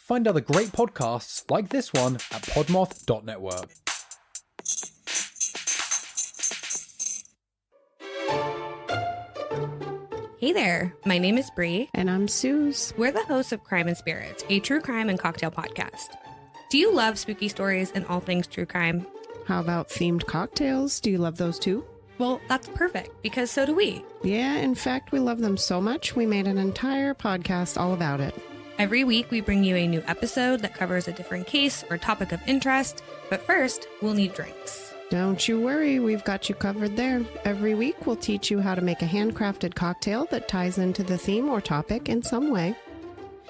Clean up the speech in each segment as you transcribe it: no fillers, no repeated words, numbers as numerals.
Find other great podcasts like this one at podmoth.network. Hey there, my name is Bree. And I'm Suze. We're the hosts of Crime and Spirits, a true crime and cocktail podcast. Do you love spooky stories and all things true crime? How about themed cocktails? Do you love those too? Well, that's perfect, because so do we. Yeah, in fact, we love them so much, we made an entire podcast all about it. Every week, we bring you a new episode that covers a different case or topic of interest. But first, we'll need drinks. Don't you worry, we've got you covered there. Every week, we'll teach you how to make a handcrafted cocktail that ties into the theme or topic in some way.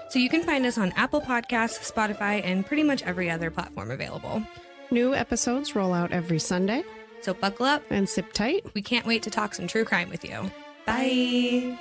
So you can find us on Apple Podcasts, Spotify, and pretty much every other platform available. New episodes roll out every Sunday. So buckle up and sip tight. We can't wait to talk some true crime with you. Bye.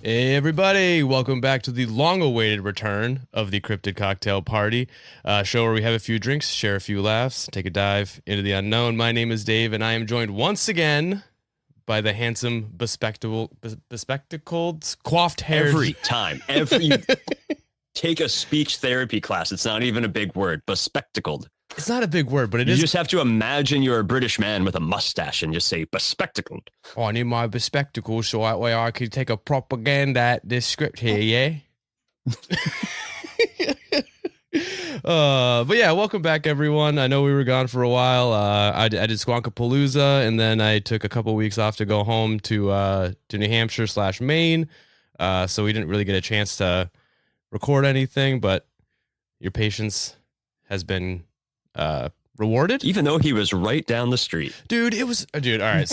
Hey everybody, welcome back to the long-awaited return of the Cryptid Cocktail Party, show where we have a few drinks, share a few laughs, take a dive into the unknown. My name is Dave, and I am joined once again by the handsome, bespectacled, coiffed-haired... Every time. Take a speech therapy class. It's not even a big word. Bespectacled. It's not a big word, but it You is... just have to imagine you're a British man with a mustache and just say bespectacled. Oh, I need my bespectacles so that way I could take a propaganda at this script here, yeah? But yeah, welcome back, everyone. I know we were gone for a while. I did Squonkapalooza, and then I took a couple weeks off to go home to New Hampshire / Maine. So we didn't really get a chance to record anything, but your patience has been rewarded, Even though he was right down the street. dude. All right,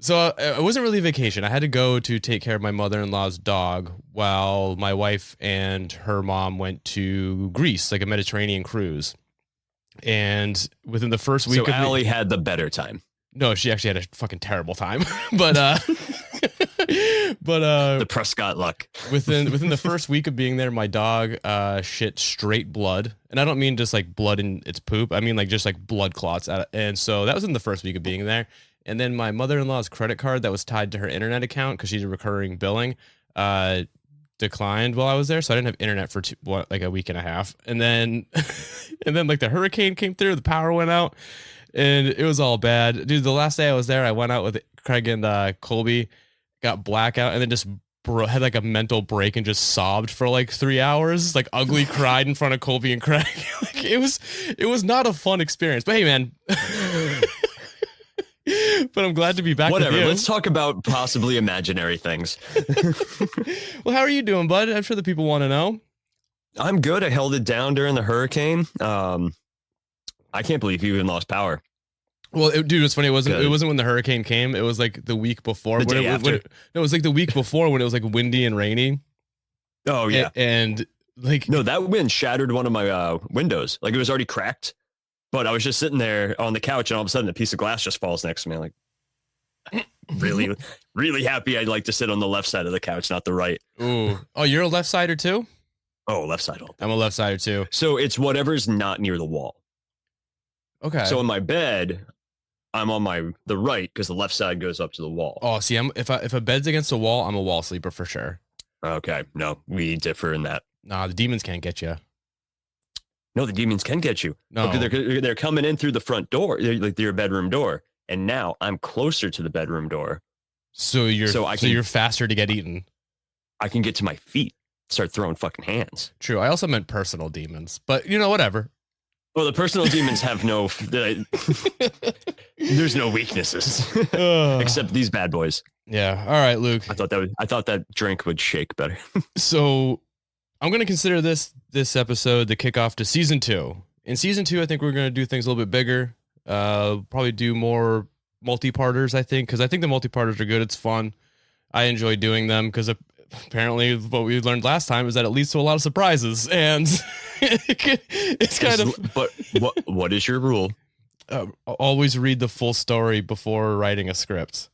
so it wasn't really a vacation. I had to go to take care of my mother-in-law's dog while my wife and her mom went to Greece, like a Mediterranean cruise. And within the first week So Allie had the better time. no, she actually had a fucking terrible time. but The Prescott luck. within the first week of being there, my dog shit straight blood, and I don't mean just like blood in its poop. I mean like just like blood clots. And so that was in the first week of being there. And then my mother-in-law's credit card that was tied to her internet account because she's a recurring billing declined while I was there, so I didn't have internet for like a week and a half. And then like the hurricane came through, the power went out, and it was all bad, dude. The last day I was there, I went out with Craig and Colby. Got blackout, and then just had like a mental break and just sobbed for like 3 hours, like ugly cried in front of Colby and Craig. Like it was not a fun experience, but hey man. But I'm glad to be back. Whatever, with you. let's talk about possibly imaginary things. Well, how are you doing, bud? I'm sure the people want to know. I'm good. I held it down during the hurricane. I can't believe you even lost power. Well, dude, it's funny. It wasn't Good. when the hurricane came. It was like the week before. The day after. It was like the week before when it was like windy and rainy. Oh, yeah. And like No, that wind shattered one of my windows. Like it was already cracked, but I was just sitting there on the couch, and all of a sudden a piece of glass just falls next to me. I'm like, really, really happy. I'd like to sit on the left side of the couch, not the right. ooh. Oh, you're a left sider too? Oh, left side. I'm a left sider too. So it's whatever's not near the wall. Okay. So in my bed, I'm on the right because the left side goes up to the wall. Oh, see, if a bed's against a wall, I'm a wall sleeper for sure. Okay, no, we differ in that. Nah, the demons can't get you. No, the demons can get you. No. Okay, they're coming in through the front door, like your bedroom door, and now I'm closer to the bedroom door. So you're faster to get eaten. I can get to my feet, start throwing fucking hands. True. I also meant personal demons, but whatever. Well, the personal demons have no. There's no weaknesses except these bad boys. Yeah. All right, Luke. I thought that drink would shake better. So I'm going to consider this episode the kickoff to season 2. In season 2, I think we're going to do things a little bit bigger. Probably do more multi-parters, I think, because I think the multi-parters are good. It's fun. I enjoy doing them because apparently what we learned last time is that it leads to a lot of surprises, and it's kind of. But what is your rule? Always read the full story before writing a script.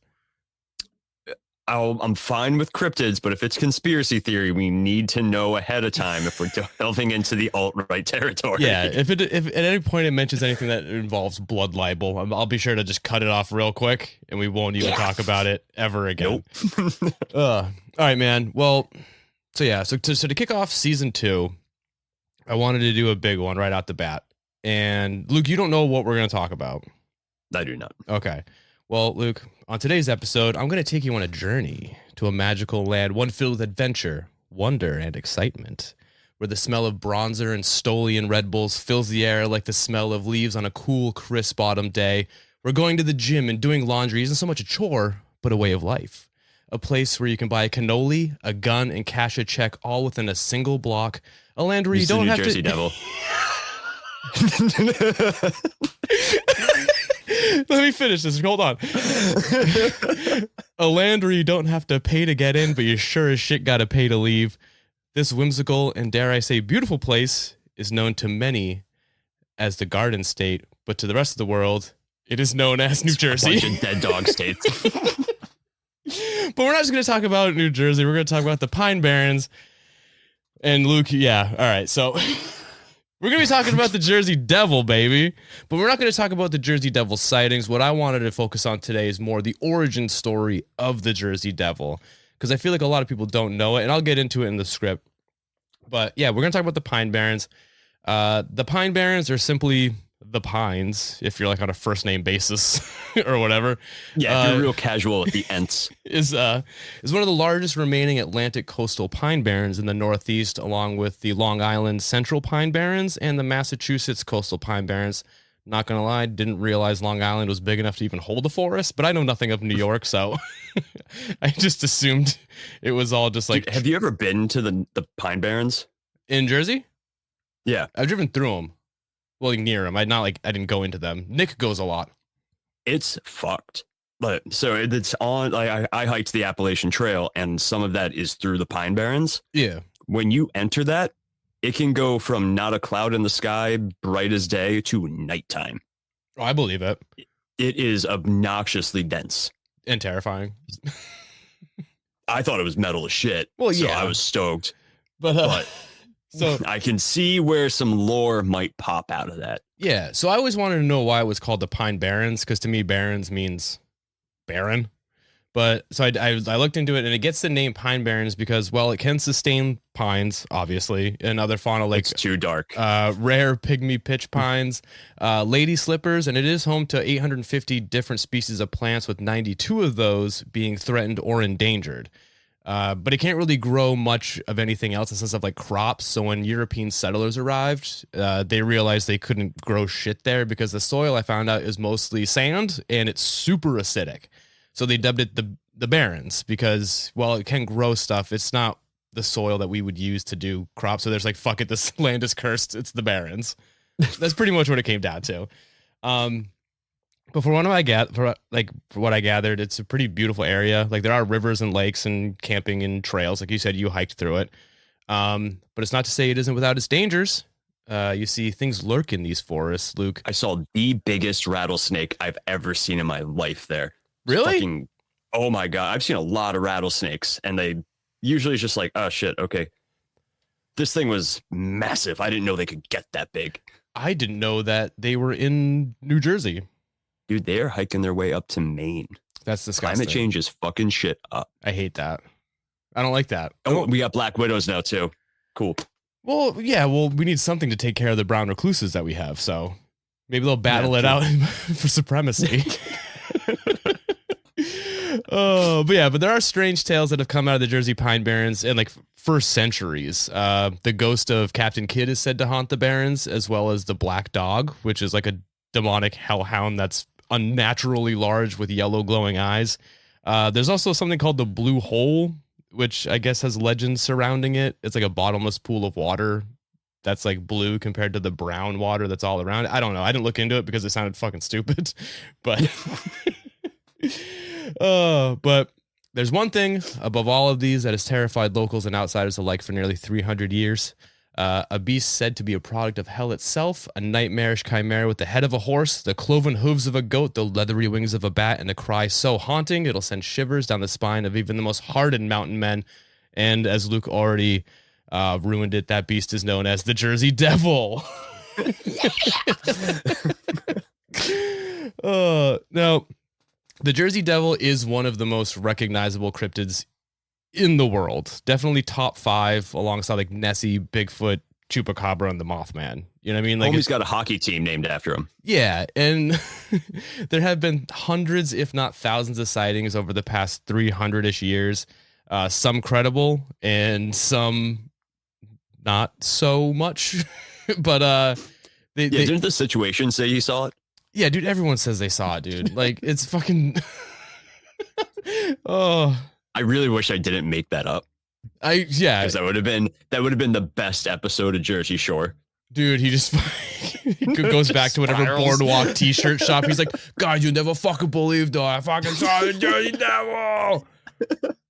I'm fine with cryptids, but if it's conspiracy theory, we need to know ahead of time if we're delving into the alt-right territory. Yeah, if at any point it mentions anything that involves blood libel, I'll be sure to just cut it off real quick, and we won't even talk about it ever again. Nope. All right, man. Well, so to kick off season 2, I wanted to do a big one right out the bat. And Luke, you don't know what we're going to talk about. I do not. Okay. Well, Luke, on today's episode, I'm going to take you on a journey to a magical land, one filled with adventure, wonder, and excitement, where the smell of bronzer and Stolian Red Bulls fills the air like the smell of leaves on a cool, crisp autumn day. We're going to the gym and doing laundry isn't so much a chore, but a way of life. A place where you can buy a cannoli, a gun, and cash a check all within a single block. A land where you don't have Jersey to... Devil. Let me finish this. Hold on. A land where you don't have to pay to get in, but you sure as shit gotta pay to leave. This whimsical and, dare I say, beautiful place is known to many as the Garden State, but to the rest of the world, it is known as New Jersey. A bunch of dead dog states. But we're not just going to talk about New Jersey. We're going to talk about the Pine Barrens. And Luke, yeah, all right. So we're going to be talking about the Jersey Devil, baby. But we're not going to talk about the Jersey Devil sightings. What I wanted to focus on today is more the origin story of the Jersey Devil, because I feel like a lot of people don't know it, and I'll get into it in the script. But yeah, we're going to talk about the Pine Barrens. The Pine Barrens are simply the Pines, if you're like on a first name basis or whatever. Yeah, if you're real casual at the ends. Is one of the largest remaining Atlantic coastal pine barrens in the Northeast, along with the Long Island Central Pine Barrens and the Massachusetts Coastal Pine Barrens. Not gonna lie, didn't realize Long Island was big enough to even hold a forest, but I know nothing of New York, so I just assumed it was all just like. Dude, have you ever been to the Pine Barrens In Jersey? Yeah, I've driven through them. Well, near them. I didn't go into them. Nick goes a lot. it's fucked. But so it's on. Like I hiked the Appalachian Trail, and some of that is through the Pine Barrens. Yeah. When you enter that, it can go from not a cloud in the sky, bright as day, to nighttime. Oh, I believe it. It is obnoxiously dense And terrifying. I thought it was metal as shit. Well, so yeah. I was stoked. But so I can see where some lore might pop out of that. yeah, so I always wanted to know why it was called the Pine Barrens, because to me, Barrens means barren. But so I looked into it, and it gets the name Pine Barrens because, well, it can sustain pines, obviously, and other fauna like It's too dark. rare pygmy pitch pines, lady slippers, and it is home to 850 different species of plants, with 92 of those being threatened or endangered. But it can't really grow much of anything else in the sense of like crops. So when European settlers arrived, they realized they couldn't grow shit there because the soil, I found out, is mostly sand and it's super acidic. So they dubbed it the Barrens because, well, it can grow stuff. It's not the soil that we would use to do crops. So there's like, fuck it, this land is cursed. It's the Barrens. That's pretty much what it came down to. But for what I gathered, it's a pretty beautiful area. Like there are rivers and lakes and camping and trails. Like you said, you hiked through it. But it's not to say it isn't without its dangers. You see things lurk in these forests, Luke. I saw the biggest rattlesnake I've ever seen in my life there. Really? Fucking, oh my God. I've seen a lot of rattlesnakes, and they usually it's just like, oh shit, okay. This thing was massive. I didn't know they could get that big. I didn't know that they were in New Jersey. Dude, they're hiking their way up to Maine. That's disgusting. Climate change is fucking shit up. I hate that. I don't like that. Oh, we got black widows now too. Cool. Well, yeah, we need something to take care of the brown recluses that we have, so maybe they'll battle it out for supremacy. But there are strange tales that have come out of the Jersey Pine Barrens in like for centuries. The ghost of Captain Kidd is said to haunt the Barrens, as well as the Black Dog, which is like a demonic hellhound that's unnaturally large with yellow glowing eyes. There's also something called the Blue Hole, which I guess has legends surrounding it. It's like a bottomless pool of water that's like blue compared to the brown water that's all around it. I don't know. I didn't look into it because it sounded fucking stupid. But but There's one thing above all of these that has terrified locals and outsiders alike for nearly 300 years. A beast said to be a product of hell itself, a nightmarish chimera with the head of a horse, the cloven hooves of a goat, the leathery wings of a bat, and a cry so haunting it'll send shivers down the spine of even the most hardened mountain men. And as Luke already ruined it, that beast is known as the Jersey Devil. Now, the Jersey Devil is one of the most recognizable cryptids in the world. Definitely top 5 alongside like Nessie, Bigfoot, Chupacabra, and the Mothman. You know what I mean? Like, Homie's got a hockey team named after him. Yeah, and there have been hundreds, if not thousands, of sightings over the past 300-ish years. Some credible and some not so much. But didn't the Situation say he saw it? Yeah, dude, everyone says they saw it, dude. Like, it's fucking... Oh... I really wish I didn't make that up. Because that would have been the best episode of Jersey Shore. Dude, he just he goes back to whatever boardwalk t-shirt shop. He's like, guys, you never fucking believe though. I fucking saw the Jersey Devil.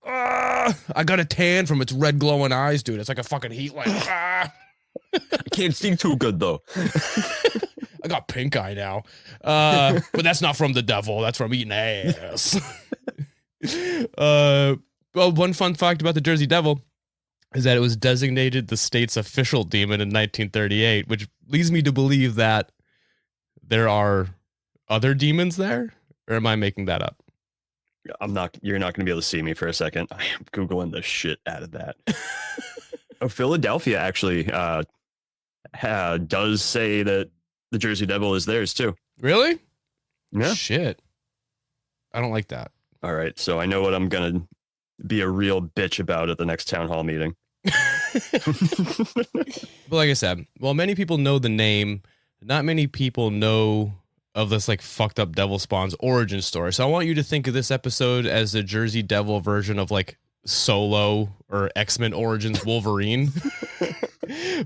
I got a tan from its red glowing eyes, dude. It's like a fucking heat lamp. I can't see too good though. I got pink eye now. But that's not from the devil. That's from eating ass. Well, one fun fact about the Jersey Devil is that it was designated the state's official demon in 1938, which leads me to believe that there are other demons there, or am I making that up? You're not going to be able to see me for a second. I am Googling the shit out of that. Philadelphia actually does say that the Jersey Devil is theirs too. Really? Yeah. Shit. I don't like that. All right, so I know what I'm going to be a real bitch about at the next town hall meeting. But like I said, while many people know the name, not many people know of this like fucked up devil spawn's origin story. So I want you to think of this episode as the Jersey Devil version of like Solo or X-Men Origins Wolverine.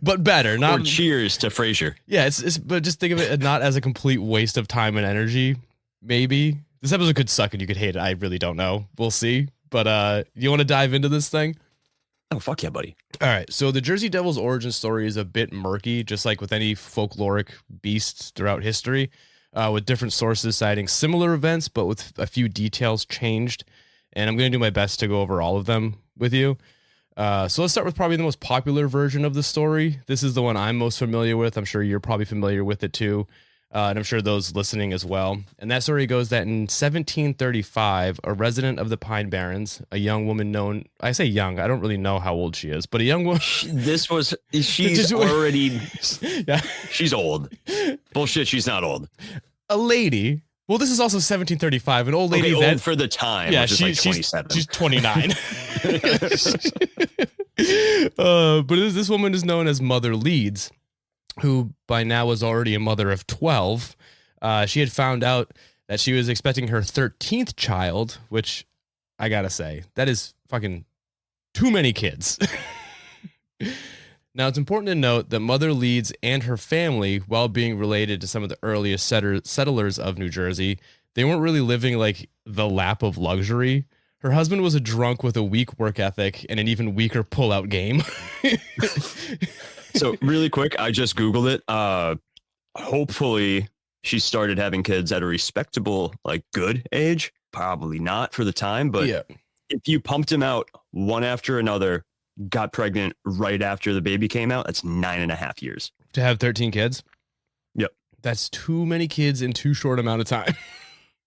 But better, not or Cheers to Frasier. Yeah, it's but just think of it not as a complete waste of time and energy. Maybe this episode could suck and you could hate it. I really don't know. We'll see. But you want to dive into this thing? Oh, fuck yeah, buddy. All right. So the Jersey Devil's origin story is a bit murky, just like with any folkloric beasts throughout history, with different sources citing similar events, but with a few details changed. And I'm going to do my best to go over all of them with you. So let's start with probably the most popular version of the story. This is the one I'm most familiar with. I'm sure you're probably familiar with it too. And I'm sure those listening as well. And that story goes that in 1735, a resident of the Pine Barrens, a young woman known, I say young, I don't really know how old she is, but a young woman. She's already, yeah, she's old. Bullshit, she's not old. A lady. Well, this is also 1735. An old lady okay, then. Old for the time. Yeah, which is like 27. She's 29. But this woman is known as Mother Leeds, who by now was already a mother of 12. She had found out that she was expecting her 13th child, which I gotta say, that is fucking too many kids. Now, it's important to note that Mother Leeds and her family, while being related to some of the earliest settlers of New Jersey, they weren't really living like the lap of luxury. Her husband was a drunk with a weak work ethic and an even weaker pull-out game. So really quick, I just Googled it. Hopefully she started having kids at a respectable, like good age. Probably not for the time, but yeah. If you pumped him out one after another, got pregnant right after the baby came out, that's 9.5 years. To have 13 kids? Yep. That's too many kids in too short amount of time.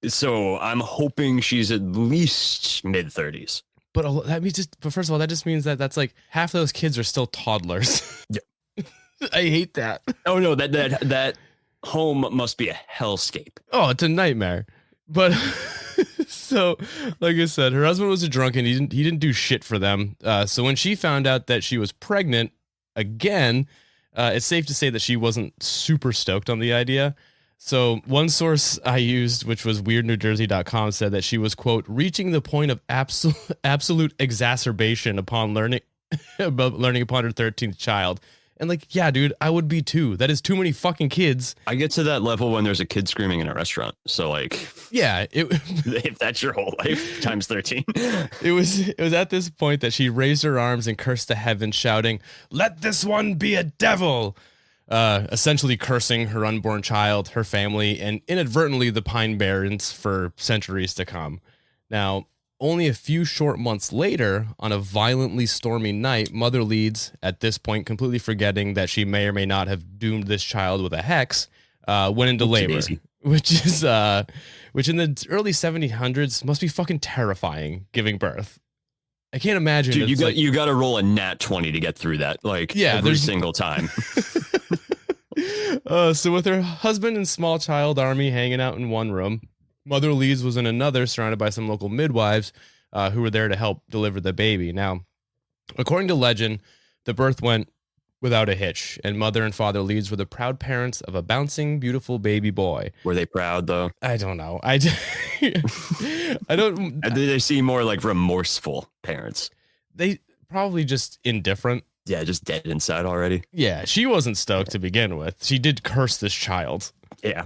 So I'm hoping she's at least mid-30s. But that means but first of all, that just means that that's like half of those kids are still toddlers. Yeah. I hate that. Oh no, that home must be a hellscape. Oh, it's a nightmare. But so, like I said, her husband was a drunk and he didn't do shit for them. So when she found out that she was pregnant again, it's safe to say that she wasn't super stoked on the idea. So one source I used, which was weirdnewjersey.com, said that she was, quote, reaching the point of absolute exacerbation upon learning upon her 13th child. And like, yeah, dude, I would be too. That is too many fucking kids. I get to that level when there's a kid screaming in a restaurant. So like, Yeah, if that's your whole life times 13. it was at this point that she raised her arms and cursed to heaven, shouting, "Let this one be a devil!" Essentially cursing her unborn child, her family, and inadvertently the Pine Barrens for centuries to come. Now, only a few short months later, on a violently stormy night, Mother Leeds, at this point completely forgetting that she may or may not have doomed this child with a hex, went into labor, which in the early 1700s must be fucking terrifying, giving birth. I can't imagine. Dude, you got to roll a nat 20 to get through that, like every single time. So with her husband and small child army hanging out in one room, Mother Leeds was in another, surrounded by some local midwives who were there to help deliver the baby. Now, according to legend, the birth went without a hitch, and Mother and Father Leeds were the proud parents of a bouncing, beautiful baby boy. Were they proud, though? I don't know. I don't... They seem more like remorseful parents. They probably just indifferent. Yeah, just dead inside already. Yeah, she wasn't stoked to begin with. She did curse this child. Yeah.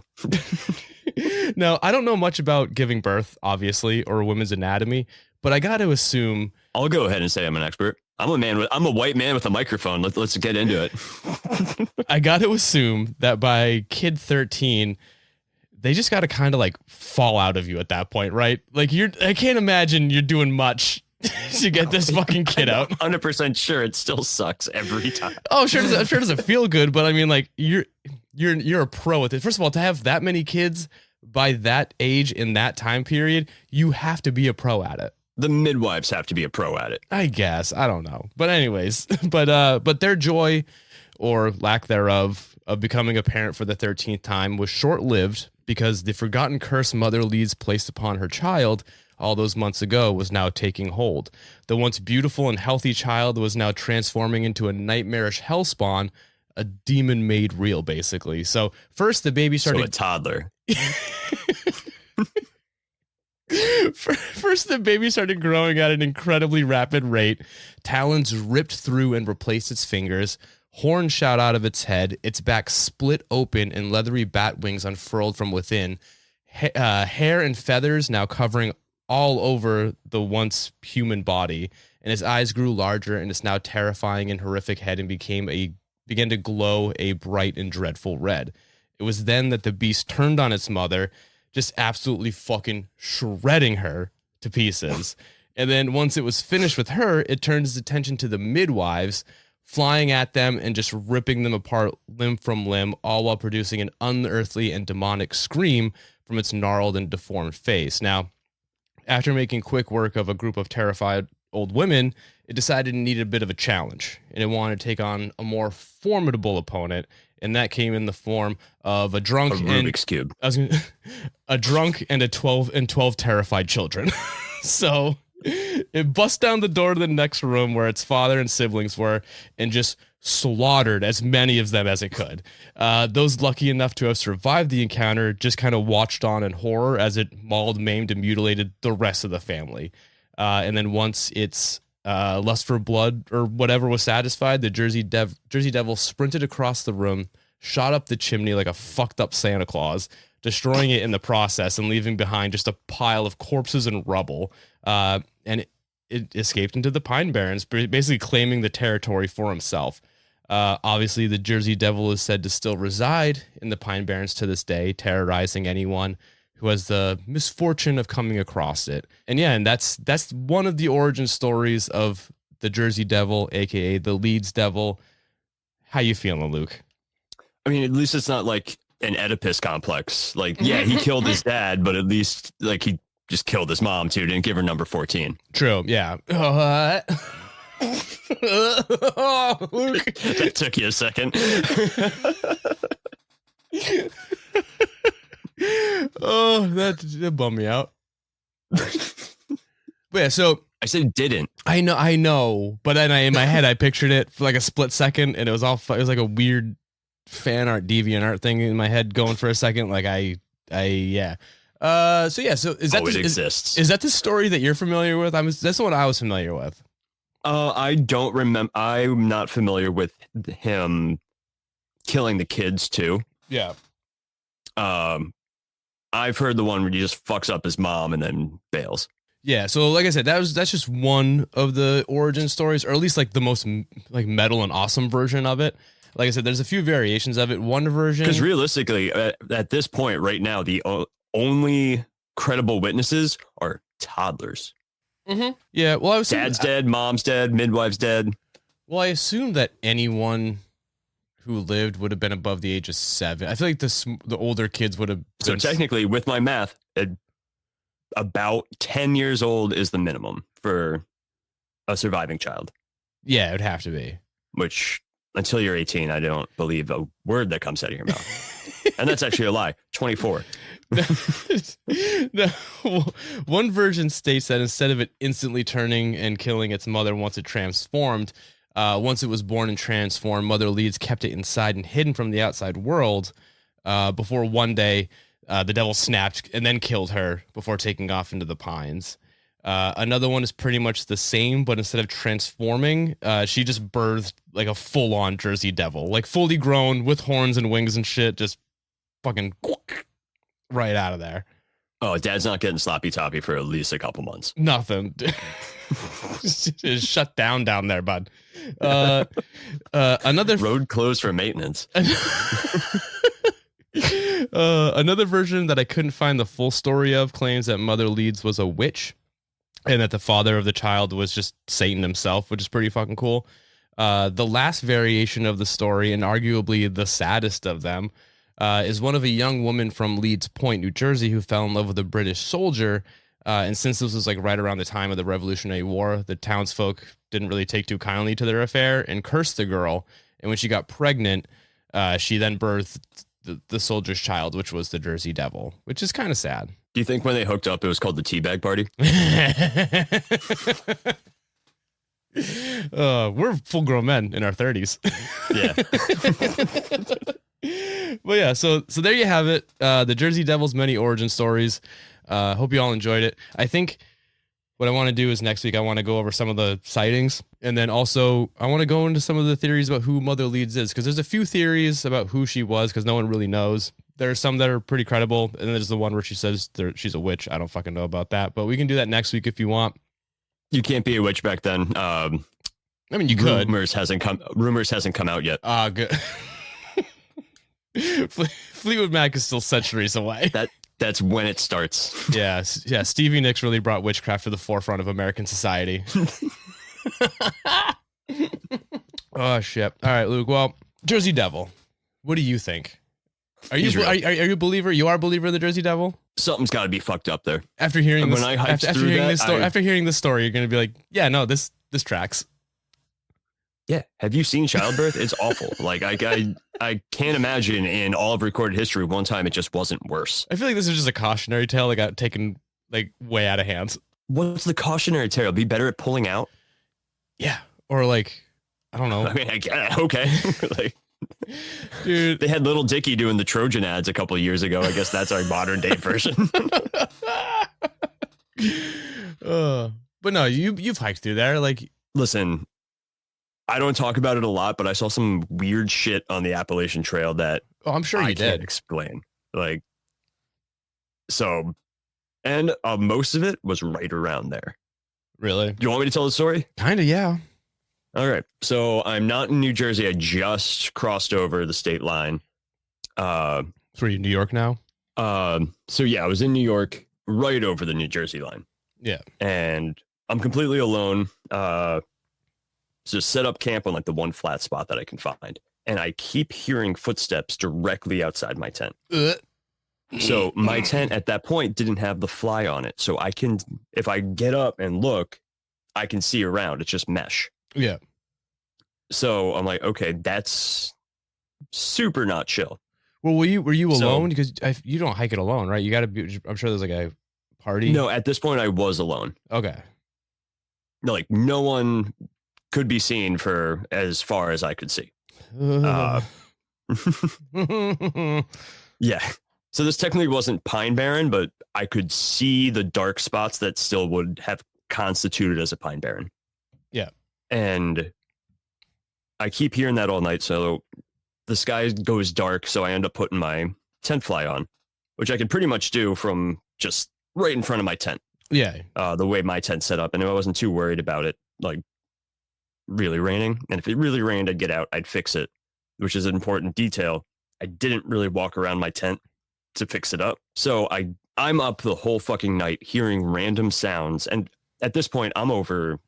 Now, I don't know much about giving birth, obviously, or women's anatomy, but I got to assume... I'll go ahead and say I'm an expert. I'm a white man with a microphone. Let's get into it. I got to assume that by kid 13, they just got to kind of like fall out of you at that point, right? Like I can't imagine you're doing much to get this fucking kid out. 100% sure it still sucks every time. Oh, sure. I'm sure it doesn't feel good, but I mean, like you're a pro at it. First of all, to have that many kids by that age in that time period, you have to be a pro at it. The midwives have to be a pro at it. I guess. I don't know. But anyways, but their joy or lack thereof of becoming a parent for the 13th time was short-lived because the forgotten curse Mother Leeds placed upon her child all those months ago was now taking hold. The once beautiful and healthy child was now transforming into a nightmarish hellspawn, a demon made real, basically. So first the baby started... So a toddler. First, the baby started growing at an incredibly rapid rate. Talons ripped through and replaced its fingers. Horns shot out of its head. Its back split open and leathery bat wings unfurled from within. Hair and feathers now covering all over the once human body. And its eyes grew larger, and its now terrifying and horrific head and began to glow a bright and dreadful red. It was then that the beast turned on its mother, just absolutely fucking shredding her to pieces. And then once it was finished with her, it turned its attention to the midwives, flying at them and just ripping them apart limb from limb, all while producing an unearthly and demonic scream from its gnarled and deformed face. Now, after making quick work of a group of terrified old women, it decided it needed a bit of a challenge, and it wanted to take on a more formidable opponent, and that came in the form of a drunk Rubik's Cube. A drunk and 12 terrified children. So it bust down the door to the next room where its father and siblings were and just slaughtered as many of them as it could. Those lucky enough to have survived the encounter just kind of watched on in horror as it mauled, maimed, and mutilated the rest of the family. And then once its lust for blood or whatever was satisfied, the Jersey Devil sprinted across the room, shot up the chimney like a fucked up Santa Claus, destroying it in the process and leaving behind just a pile of corpses and rubble. And it escaped into the Pine Barrens, basically claiming the territory for himself. Obviously, the Jersey Devil is said to still reside in the Pine Barrens to this day, terrorizing anyone who has the misfortune of coming across it. And yeah, and that's one of the origin stories of the Jersey Devil, aka the Leeds Devil. How you feeling, Luke? I mean, at least it's not like an Oedipus complex. Like, yeah, he killed his dad, but at least like he just killed his mom too. Didn't give her number 14. True. Yeah. Luke. That took you a second. Oh, that bummed me out. But yeah, so I said didn't. I know, but then in my head I pictured it for like a split second, and it was like a weird fan art, deviant art thing in my head going for a second. Like yeah. So is that it exists? Is that the story that you're familiar with? That's the one I was familiar with. I don't remember. I'm not familiar with him killing the kids too. Yeah. I've heard the one where he just fucks up his mom and then bails. Yeah, so like I said, that's just one of the origin stories, or at least like the most like metal and awesome version of it. Like I said, there's a few variations of it. One version, because realistically, at this point right now, the only credible witnesses are toddlers. Mm-hmm. Yeah, well, I was dad's dead, mom's dead, midwife's dead. Well, I assume that anyone who lived would have been above the age of 7. I feel like the older kids would have. So technically, with my math, about 10 years old is the minimum for a surviving child. Yeah, it would have to be. Which, until you're 18, I don't believe a word that comes out of your mouth. And that's actually a lie. 24. No, one version states that instead of it instantly turning and killing its mother once it transformed, once it was born and transformed, Mother Leeds kept it inside and hidden from the outside world before one day the devil snapped and then killed her before taking off into the pines. Another one is pretty much the same, but instead of transforming, she just birthed like a full-on Jersey devil, like fully grown with horns and wings and shit, just fucking right out of there. Oh, Dad's not getting sloppy toppy for at least a couple months. Nothing. It's shut down there, bud. Another road closed for maintenance. Another version that I couldn't find the full story of claims that Mother Leeds was a witch and that the father of the child was just Satan himself, which is pretty fucking cool. The last variation of the story, and arguably the saddest of them, is one of a young woman from Leeds Point, New Jersey, who fell in love with a British soldier. And since this was like right around the time of the Revolutionary War, the townsfolk didn't really take too kindly to their affair and cursed the girl. And when she got pregnant, she then birthed the soldier's child, which was the Jersey Devil, which is kind of sad. Do you think when they hooked up, it was called the Teabag Party? We're full-grown men in our 30s. Yeah. But yeah, so there you have it. The Jersey Devil's many origin stories. Hope you all enjoyed it. I think what I want to do is next week I want to go over some of the sightings, and then also I want to go into some of the theories about who Mother Leeds is, because there's a few theories about who she was because no one really knows. There are some that are pretty credible, and then there's the one where she says she's a witch. I don't fucking know about that, but we can do that next week if you want. You can't be a witch back then. I mean, you could. Rumors hasn't come out yet. Good. Fleetwood Mac is still centuries away. That's when it starts. Yeah. Stevie Nicks really brought witchcraft to the forefront of American society. Oh shit! All right, Luke. Well, Jersey Devil. What do you think? Are you a believer? You are a believer of the Jersey Devil? Something's got to be fucked up there. After hearing this, after hearing this story, you're gonna be like, yeah, no, this tracks. Yeah. Have you seen childbirth? It's awful. Like I can't imagine in all of recorded history one time it just wasn't worse. I feel like this is just a cautionary tale that got taken like way out of hands. What's the cautionary tale? Be better at pulling out? Yeah. Or like, I don't know. I mean, okay. Like, dude, they had Little Dicky doing the Trojan ads a couple of years ago. I guess that's our modern day version. But no, you've hiked through there. Like, listen, I don't talk about it a lot, but I saw some weird shit on the Appalachian Trail that I'm sure you can't did explain. Like, so, and most of it was right around there. Really? Do you want me to tell the story? Kind of, yeah. All right. So I'm not in New Jersey. I just crossed over the state line. So are you in New York now? So yeah, I was in New York, right over the New Jersey line. Yeah. And I'm completely alone. Just set up camp on like the one flat spot that I can find. And I keep hearing footsteps directly outside my tent. So my tent at that point didn't have the fly on it. So I can, if I get up and look, I can see around. It's just mesh. Yeah. So I'm like, okay, that's super not chill. Well, were you alone? Because you don't hike it alone, right? You got to be, I'm sure there's like a party. No, at this point I was alone. Okay. Like no one could be seen for as far as I could see. Yeah. So this technically wasn't Pine Barren, but I could see the dark spots that still would have constituted as a Pine Barren. Yeah. And I keep hearing that all night. So the sky goes dark. So I end up putting my tent fly on, which I can pretty much do from just right in front of my tent. Yeah. The way my tent's set up. And I wasn't too worried about it, like really raining. And if it really rained, I'd get out, I'd fix it, which is an important detail. I didn't really walk around my tent to fix it up. So I'm up the whole fucking night hearing random sounds. And at this point, I'm over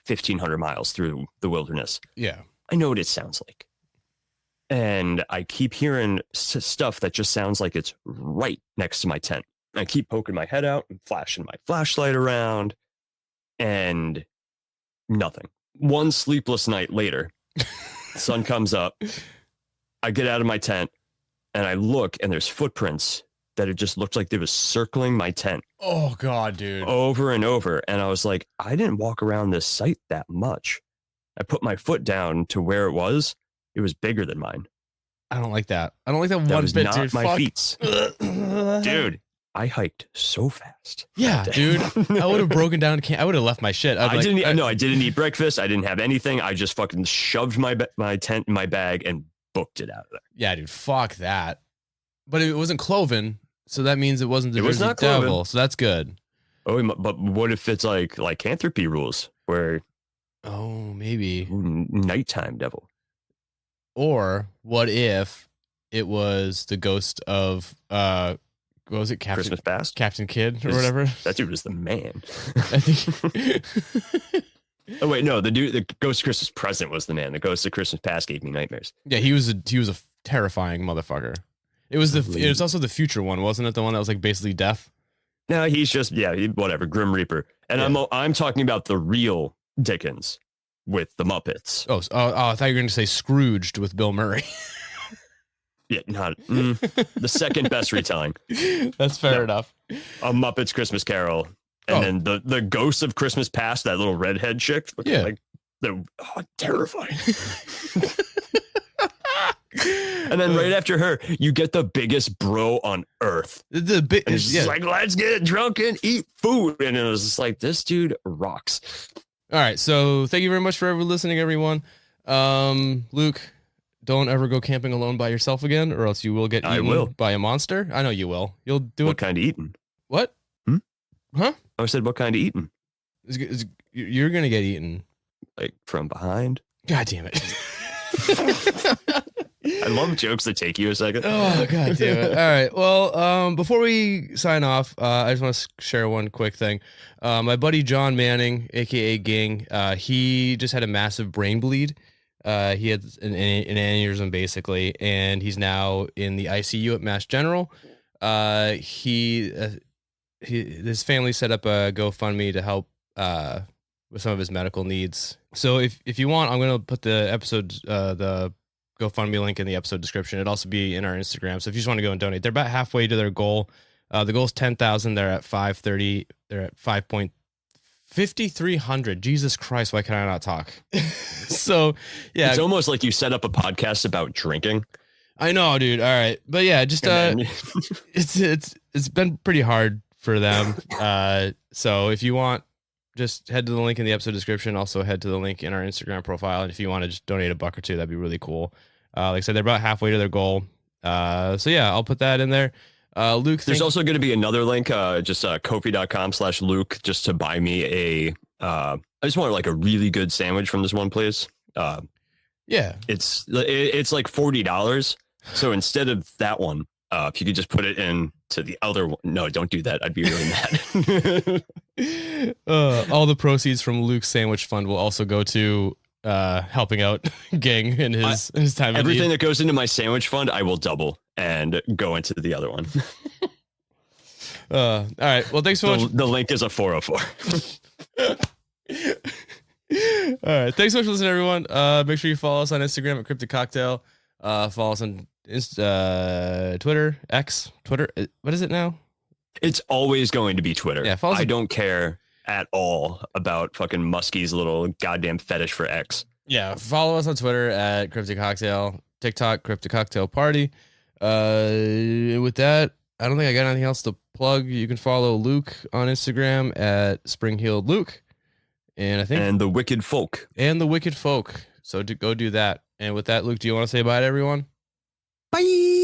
1,500 miles through the wilderness. Yeah. I know what it sounds like. And I keep hearing stuff that just sounds like it's right next to my tent. I keep poking my head out and flashing my flashlight around and nothing. One sleepless night later, sun comes up. I get out of my tent and I look and there's footprints that it just looked like they was circling my tent. Oh God, dude. Over and over. And I was like, I didn't walk around this site that much. I put my foot down to where it was. It was bigger than mine. I don't like that. I don't like that That one was bit, not dude. my Fuck. feet. Dude, I hiked so fast. Yeah, that day. dude. I would have broken down. I would have left my shit. I didn't eat breakfast. I didn't have anything. I just fucking shoved my tent in my bag and booked it out of there. Yeah, dude. Fuck that. But it wasn't cloven, so that means it wasn't the It was Jersey not cloven. Devil. So that's good. Oh, but what if it's like lycanthropy rules where Oh, maybe. nighttime devil? Or what if it was the ghost of what was it, Christmas past? Captain Kidd or Is- whatever? That dude was the man. I think. Oh wait, no, the ghost of Christmas present was the man. The ghost of Christmas past gave me nightmares. Yeah, he was a terrifying motherfucker. It was it was also the future one, wasn't it? The one that was like basically death. No, he's just whatever, Grim Reaper. And Yeah. I'm talking about the real Dickens with the Muppets. Oh, I thought you were going to say Scrooged with Bill Murray. Yeah, not the second best retelling. That's fair No. enough. A Muppets Christmas Carol, and then the ghost of Christmas past, that little redhead chick. Yeah. Like terrifying. And then right after her, you get the biggest bro on earth. The bit, And it's just like, let's get drunk and eat food. And it was just like, this dude rocks. All right, so thank you very much for listening, everyone. Luke, don't ever go camping alone by yourself again, or else you will get I eaten will. by a monster. I know you will. You'll do What it. kind of eating? What? Hmm? Huh? I said, what kind of eating? You're gonna get eaten. Like from behind? God damn it. I love jokes that take you a second. Oh, God damn it. All right. Well, before we sign off, I just want to share one quick thing. My buddy John Manning, aka Ging, he just had a massive brain bleed. He had an aneurysm basically, and he's now in the ICU at Mass General. His family set up a GoFundMe to help with some of his medical needs. So if you want, I'm going to put the GoFundMe link in the episode description. It'd also be in our Instagram. So if you just want to go and donate, they're about halfway to their goal. The goal is 10,000. They're at 530. They're at 5,300. Jesus Christ, why can I not talk? So yeah, It's almost like you set up a podcast about drinking. I know, dude. All right, but yeah, just And then- it's been pretty hard for them. So if you want, just head to the link in the episode description. Also head to the link in our Instagram profile. And if you want to just donate $1 or $2, that'd be really cool. Like I said, they're about halfway to their goal. So yeah, I'll put that in there. Luke, There's also going to be another link, just kofi.com/Luke, just to buy me I just want like a really good sandwich from this one place. yeah. It's like $40. So instead of that one, if you could just put it into the other one. No, don't do that. I'd be really mad. All the proceeds from Luke's sandwich fund will also go to helping out Gang in his time. Everything of need. that goes into my sandwich fund, I will double and go into the other one. All right. Well, thanks so much. The link is a 404. All right. Thanks so much for listening, everyone. Make sure you follow us on Instagram at Cryptid Cocktail. Follow us on Twitter, X, Twitter. What is it now? It's always going to be Twitter. Yeah, follow us I on- don't care at all about fucking Muskie's little goddamn fetish for X. Yeah. Follow us on Twitter at Cryptid Cocktail, TikTok, Cryptid Cocktail Party. With that, I don't think I got anything else to plug. You can follow Luke on Instagram at Spring-Heeled Luke. And I think And the Wicked Folk. and the Wicked Folk. So go do that. And with that, Luke, do you want to say bye to everyone? Bye.